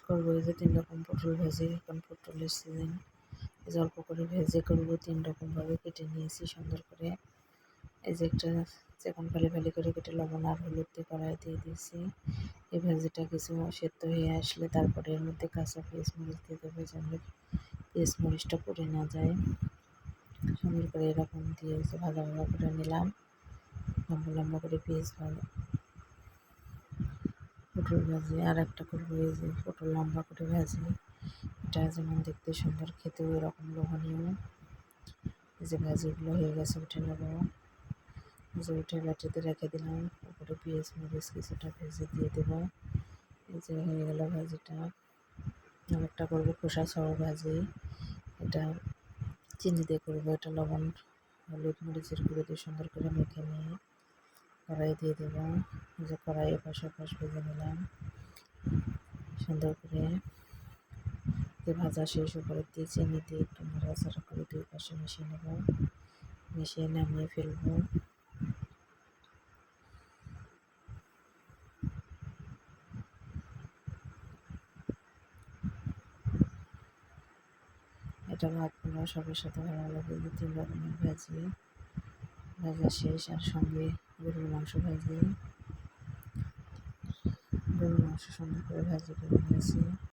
করবো এই যে 3 রকম পটল ভাজি। এখন পটলের সিজন, এই যে অল্প করে ভেজে করবো। 3 রকমভাবে কেটে নিয়েছি সুন্দর করে। এই যে একটা চিকন ফালি ফালি করে কেটে লবণ আর হলুদ দিয়ে কড়াই দিয়ে দিয়েছি। এই ভাজিটা কিছু সেদ্ধ হয়ে আসলে তারপরে এর মধ্যে কাঁচা পেঁয়াজ মরিচ দিয়ে দেবো, যেন পেঁয়াজ মরিচটা পুড়ে না যায়। সুন্দর করে এরকম দিয়ে ভাজা ভাজা করে নিলাম। লম্বা লম্বা করে পেঁয়াজ ভাজা পটল ভাজি। আর একটা করবো এই যে পটল লম্বা করে ভাজি, এটা যেমন দেখতে সুন্দর, খেতেও এরকম লোভনীয়। এই যে ভাজিগুলো হয়ে গেছে, উঠে নেবো। যে উঠে বাটিতে রেখে দিলাম। উপরে পেঁয়াজ মরিচ কিছুটা ভেজে দিয়ে দেবো। এই যে হয়ে গেল ভাজিটা। আর একটা করবো খোসা সহ ভাজি, এটা চিনি দিয়ে করবো। এটা লবণ হলুদ মরিচের গুঁড়ো দিয়ে সুন্দর করে মেখে নিয়ে কড়াই দিয়ে দেবো। এই যে কড়াই এপাশ ওপাশ ভেজে নিলাম সুন্দর করে। যে ভাজা শেষ, উপরে দিয়ে চিনি দিয়ে একটু নাড়াচাড়া করে 2 পাশে মিশিয়ে নেব, মিশিয়ে নামিয়ে ফেলবো। এটা ভাত পোলাও সবের সাথে ভালো লাগে। 3 রকমের ভাজি ভাজা শেষ, আর সঙ্গে গরুর মাংস ভাজি। গরুর মাংস সুন্দর করে ভাজি করে নিয়েছি।